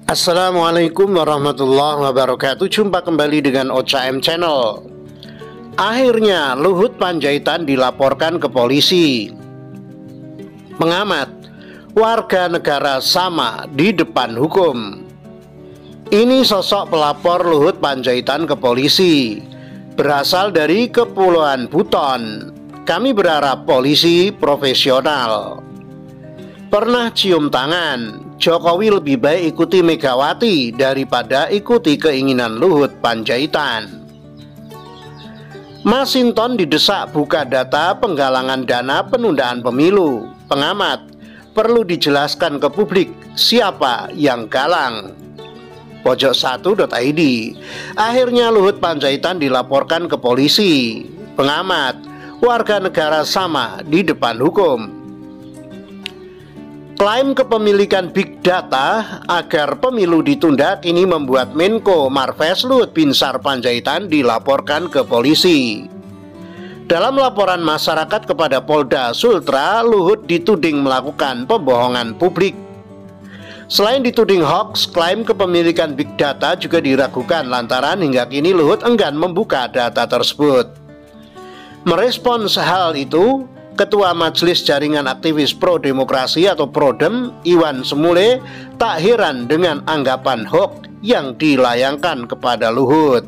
Assalamualaikum warahmatullahi wabarakatuh. Jumpa kembali dengan OCM Channel. Akhirnya Luhut Panjaitan dilaporkan ke polisi. Pengamat, warga negara sama di depan hukum. Ini sosok pelapor Luhut Panjaitan ke polisi. Berasal dari Kepulauan Buton. Kami berharap polisi profesional. Pernah cium tangan, Jokowi lebih baik ikuti Megawati daripada ikuti keinginan Luhut Panjaitan. Masinton didesak buka data penggalangan dana penundaan pemilu. Pengamat, perlu dijelaskan ke publik siapa yang galang. Pojok1.id. Akhirnya Luhut Panjaitan dilaporkan ke polisi. Pengamat, warga negara sama di depan hukum. Klaim kepemilikan Big Data agar pemilu ditunda kini membuat Menko Marves Luhut Binsar Panjaitan dilaporkan ke polisi. Dalam laporan masyarakat kepada Polda Sultra, Luhut dituding melakukan pembohongan publik. Selain dituding hoax, klaim kepemilikan Big Data juga diragukan lantaran hingga kini Luhut enggan membuka data tersebut. Merespons hal itu, Ketua Majelis Jaringan Aktivis Pro Demokrasi atau Prodem, Iwan Sumule, tak heran dengan anggapan hoax yang dilayangkan kepada Luhut.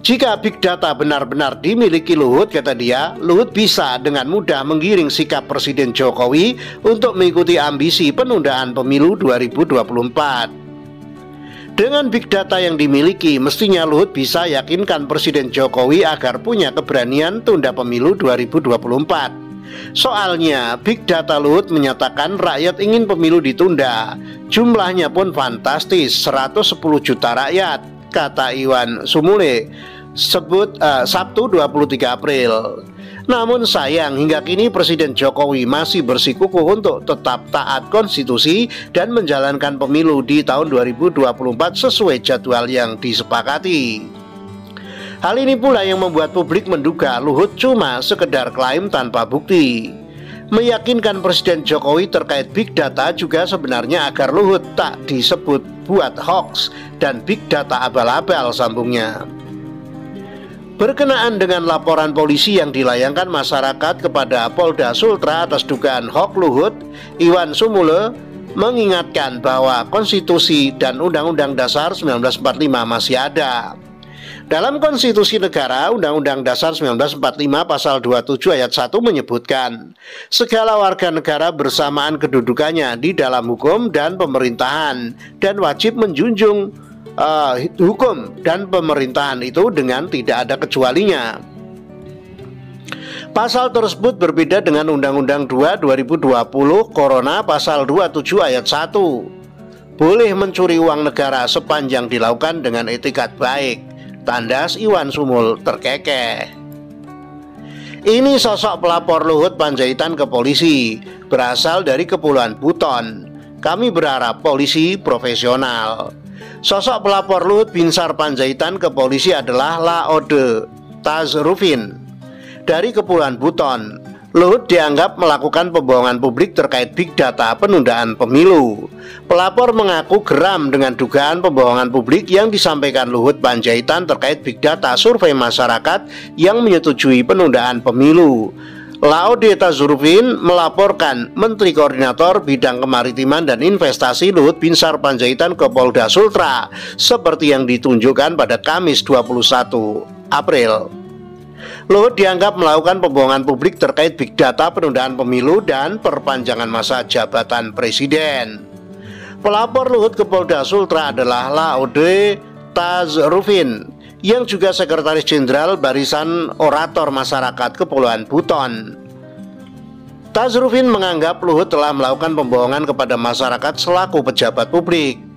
Jika Big Data benar-benar dimiliki Luhut, kata dia, Luhut bisa dengan mudah menggiring sikap Presiden Jokowi untuk mengikuti ambisi penundaan pemilu 2024. Dengan Big Data yang dimiliki, mestinya Luhut bisa yakinkan Presiden Jokowi agar punya keberanian tunda pemilu 2024. Soalnya, Big Data Luhut menyatakan rakyat ingin pemilu ditunda. Jumlahnya pun fantastis, 110 juta rakyat, kata Iwan Sumule, Sabtu 23 April. Namun sayang, hingga kini Presiden Jokowi masih bersikukuh untuk tetap taat konstitusi dan menjalankan pemilu di tahun 2024 sesuai jadwal yang disepakati. Hal ini pula yang membuat publik menduga Luhut cuma sekedar klaim tanpa bukti. Meyakinkan Presiden Jokowi terkait Big Data juga sebenarnya agar Luhut tak disebut buat hoax dan Big Data abal-abal, sambungnya. Berkenaan dengan laporan polisi yang dilayangkan masyarakat kepada Polda Sultra atas dugaan hoax Luhut, Iwan Sumule mengingatkan bahwa konstitusi dan Undang-Undang Dasar 1945 masih ada. Dalam konstitusi negara, Undang-Undang Dasar 1945 pasal 27 ayat 1 menyebutkan segala warga negara bersamaan kedudukannya di dalam hukum dan pemerintahan dan wajib menjunjung hukum dan pemerintahan itu dengan tidak ada kecualinya. Pasal tersebut berbeda dengan Undang-Undang 2 2020 Corona pasal 27 ayat 1. Boleh mencuri uang negara sepanjang dilakukan dengan etikat baik. Tandas Iwan Sumule terkekeh. Ini sosok pelapor Luhut Panjaitan ke polisi, berasal dari Kepulauan Buton. Kami berharap polisi profesional. Sosok pelapor Luhut Binsar Panjaitan ke polisi adalah Laode Tazrufin dari Kepulauan Buton. Luhut dianggap melakukan pembohongan publik terkait Big Data penundaan pemilu. Pelapor mengaku geram dengan dugaan pembohongan publik yang disampaikan Luhut Panjaitan terkait Big Data survei masyarakat yang menyetujui penundaan pemilu. Laode Tazrufin melaporkan Menteri Koordinator Bidang Kemaritiman dan Investasi Luhut Binsar Panjaitan ke Polda Sultra seperti yang ditunjukkan pada Kamis 21 April. Luhut dianggap melakukan pembohongan publik terkait Big Data penundaan pemilu dan perpanjangan masa jabatan presiden. Pelapor Luhut ke Polda Sultra adalah Laode Tazrufin yang juga Sekretaris Jenderal Barisan Orator Masyarakat Kepulauan Buton. Tazrufin menganggap Luhut telah melakukan pembohongan kepada masyarakat selaku pejabat publik.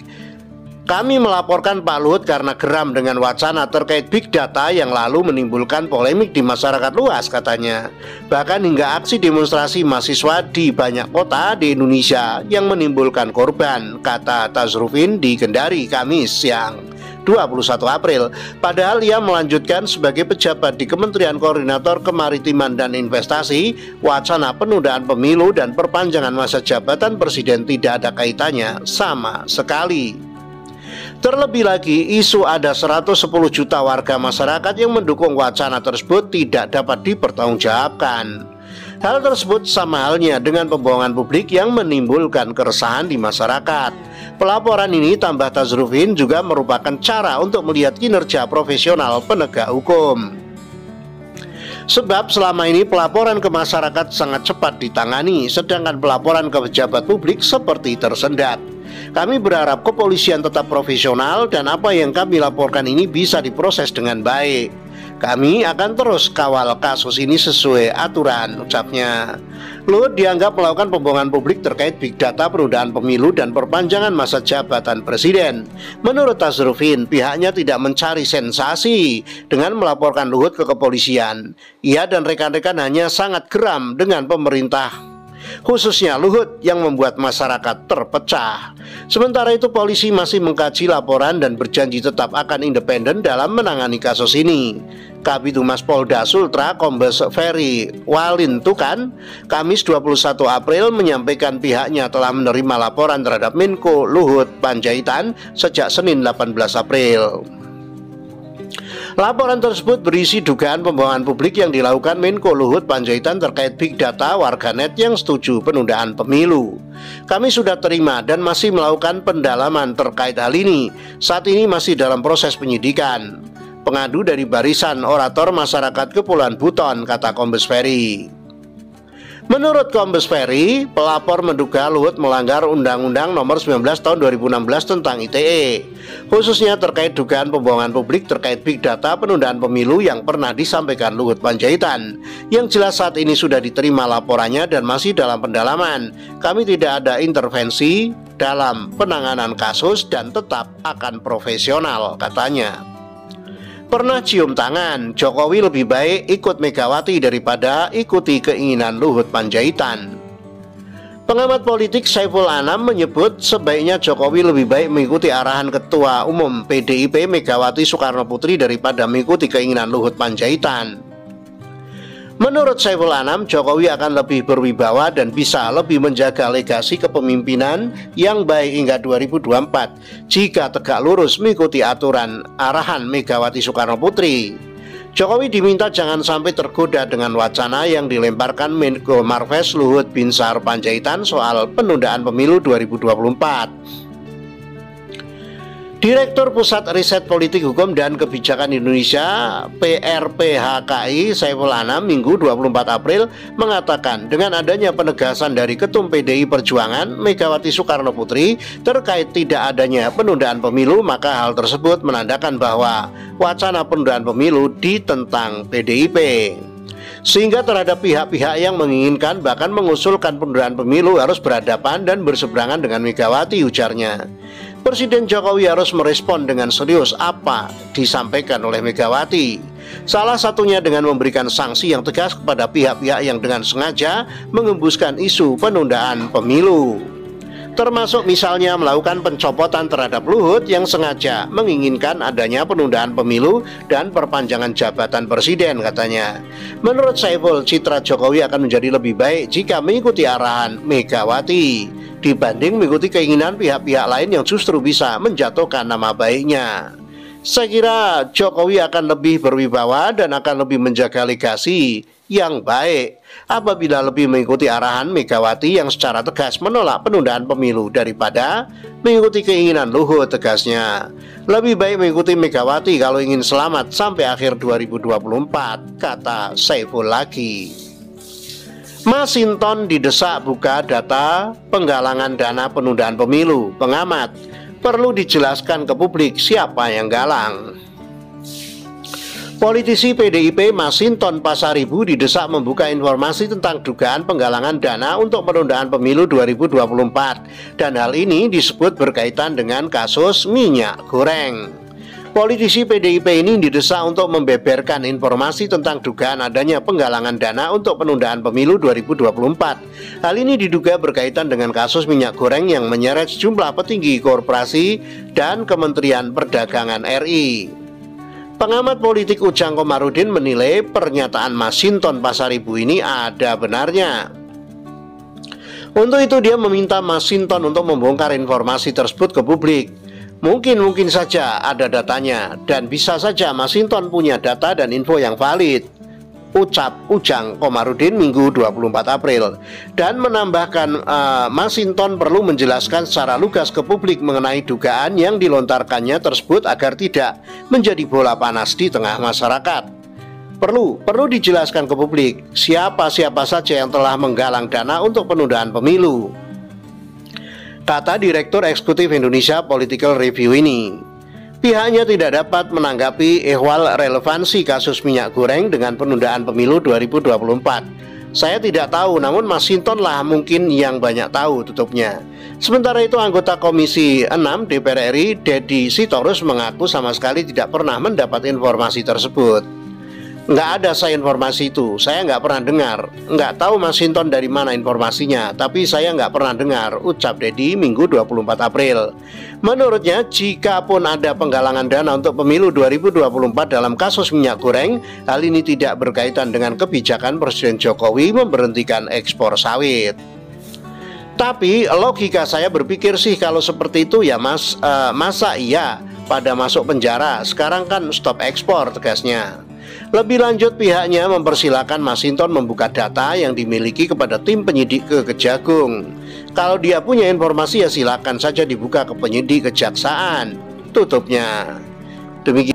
Kami melaporkan Pak Luhut karena geram dengan wacana terkait Big Data yang lalu menimbulkan polemik di masyarakat luas, katanya. Bahkan hingga aksi demonstrasi mahasiswa di banyak kota di Indonesia yang menimbulkan korban, kata Tazrufin di Kendari Kamis siang 21 April. Padahal ia melanjutkan sebagai pejabat di Kementerian Koordinator Kemaritiman dan Investasi, wacana penundaan pemilu dan perpanjangan masa jabatan presiden tidak ada kaitannya sama sekali. Terlebih lagi, isu ada 110 juta warga masyarakat yang mendukung wacana tersebut tidak dapat dipertanggungjawabkan. Hal tersebut sama halnya dengan pembohongan publik yang menimbulkan keresahan di masyarakat. Pelaporan ini, tambah Tazrufin, juga merupakan cara untuk melihat kinerja profesional penegak hukum. Sebab selama ini pelaporan ke masyarakat sangat cepat ditangani, sedangkan pelaporan ke pejabat publik seperti tersendat. Kami berharap kepolisian tetap profesional dan apa yang kami laporkan ini bisa diproses dengan baik. Kami akan terus kawal kasus ini sesuai aturan, ucapnya. Luhut dianggap melakukan pembohongan publik terkait big data penundaan pemilu dan perpanjangan masa jabatan presiden. Menurut Tazrufin, pihaknya tidak mencari sensasi dengan melaporkan Luhut ke kepolisian. Ia dan rekan-rekan hanya sangat geram dengan pemerintah, khususnya Luhut yang membuat masyarakat terpecah. Sementara itu polisi masih mengkaji laporan dan berjanji tetap akan independen dalam menangani kasus ini. Kabid Humas Polda Sultra Kombes Ferry Walintukan Kamis 21 April menyampaikan pihaknya telah menerima laporan terhadap Menko Luhut Panjaitan sejak Senin 18 April. Laporan tersebut berisi dugaan pembohongan publik yang dilakukan Menko Luhut Panjaitan terkait big data warganet yang setuju penundaan pemilu. Kami sudah terima dan masih melakukan pendalaman terkait hal ini. Saat ini masih dalam proses penyidikan. Pengadu dari Barisan Orator Masyarakat Kepulauan Buton, kata Kombes Ferry. Menurut Kombes Ferry, pelapor menduga Luhut melanggar Undang-Undang Nomor 19 Tahun 2016 tentang ITE, khususnya terkait dugaan pembohongan publik terkait big data penundaan pemilu yang pernah disampaikan Luhut Panjaitan. Yang jelas saat ini sudah diterima laporannya dan masih dalam pendalaman. Kami tidak ada intervensi dalam penanganan kasus dan tetap akan profesional, katanya. Pernah cium tangan, Jokowi lebih baik ikut Megawati daripada ikuti keinginan Luhut Panjaitan. Pengamat politik Saiful Anam menyebut sebaiknya Jokowi lebih baik mengikuti arahan Ketua Umum PDIP Megawati Soekarno Putri daripada mengikuti keinginan Luhut Panjaitan. Menurut Saiful Anam, Jokowi akan lebih berwibawa dan bisa lebih menjaga legasi kepemimpinan yang baik hingga 2024 jika tegak lurus mengikuti aturan arahan Megawati Soekarno Putri. Jokowi diminta jangan sampai tergoda dengan wacana yang dilemparkan Menko Marves Luhut Binsar Panjaitan soal penundaan pemilu 2024. Direktur Pusat Riset Politik Hukum dan Kebijakan Indonesia PRPHKI Saiful Anam Minggu 24 April mengatakan dengan adanya penegasan dari Ketum PDI Perjuangan Megawati Soekarno Putri terkait tidak adanya penundaan pemilu, maka hal tersebut menandakan bahwa wacana penundaan pemilu ditentang PDIP. Sehingga terhadap pihak-pihak yang menginginkan bahkan mengusulkan penundaan pemilu harus berhadapan dan berseberangan dengan Megawati, ujarnya. Presiden Jokowi harus merespon dengan serius apa disampaikan oleh Megawati. Salah satunya dengan memberikan sanksi yang tegas kepada pihak-pihak yang dengan sengaja mengembuskan isu penundaan pemilu, termasuk misalnya melakukan pencopotan terhadap Luhut yang sengaja menginginkan adanya penundaan pemilu dan perpanjangan jabatan presiden, katanya. Menurut Saiful, citra Jokowi akan menjadi lebih baik jika mengikuti arahan Megawati dibanding mengikuti keinginan pihak-pihak lain yang justru bisa menjatuhkan nama baiknya. Saya kira Jokowi akan lebih berwibawa dan akan lebih menjaga legasi yang baik apabila lebih mengikuti arahan Megawati yang secara tegas menolak penundaan pemilu daripada mengikuti keinginan Luhut, tegasnya. Lebih baik mengikuti Megawati kalau ingin selamat sampai akhir 2024, kata Saiful lagi. Masinton didesak buka data penggalangan dana penundaan pemilu. Pengamat, perlu dijelaskan ke publik siapa yang galang. Politisi PDIP Masinton Pasaribu didesak membuka informasi tentang dugaan penggalangan dana untuk penundaan pemilu 2024 dan hal ini disebut berkaitan dengan kasus minyak goreng. Politisi PDIP ini didesak untuk membeberkan informasi tentang dugaan adanya penggalangan dana untuk penundaan pemilu 2024. Hal ini diduga berkaitan dengan kasus minyak goreng yang menyeret sejumlah petinggi korporasi dan Kementerian Perdagangan RI. Pengamat politik Ujang Komarudin menilai pernyataan Masinton Pasaribu ini ada benarnya. Untuk itu dia meminta Masinton untuk membongkar informasi tersebut ke publik. Mungkin saja ada datanya, dan bisa saja Masinton punya data dan info yang valid, ucap Ujang Komarudin Minggu 24 April. Dan menambahkan Masinton perlu menjelaskan secara lugas ke publik mengenai dugaan yang dilontarkannya tersebut agar tidak menjadi bola panas di tengah masyarakat. Perlu dijelaskan ke publik siapa saja yang telah menggalang dana untuk penundaan pemilu, kata Direktur Eksekutif Indonesia Political Review ini. Pihaknya tidak dapat menanggapi ihwal relevansi kasus minyak goreng dengan penundaan pemilu 2024. Saya tidak tahu, namun Masinton lah mungkin yang banyak tahu, tutupnya. Sementara itu anggota Komisi 6 DPR RI Dedi Sitorus mengaku sama sekali tidak pernah mendapat informasi tersebut. Nggak ada saya informasi itu, saya nggak pernah dengar. Nggak tahu Masinton dari mana informasinya, tapi saya nggak pernah dengar, ucap Dedi Minggu 24 April. Menurutnya, jika pun ada penggalangan dana untuk pemilu 2024 dalam kasus minyak goreng, hal ini tidak berkaitan dengan kebijakan Presiden Jokowi memberhentikan ekspor sawit. Tapi logika saya berpikir sih kalau seperti itu ya masa iya pada masuk penjara, sekarang kan stop ekspor, tegasnya. Lebih lanjut, pihaknya mempersilahkan Masinton membuka data yang dimiliki kepada tim penyidik ke Kejagung. Kalau dia punya informasi ya silakan saja dibuka ke penyidik kejaksaan, tutupnya. Demikian.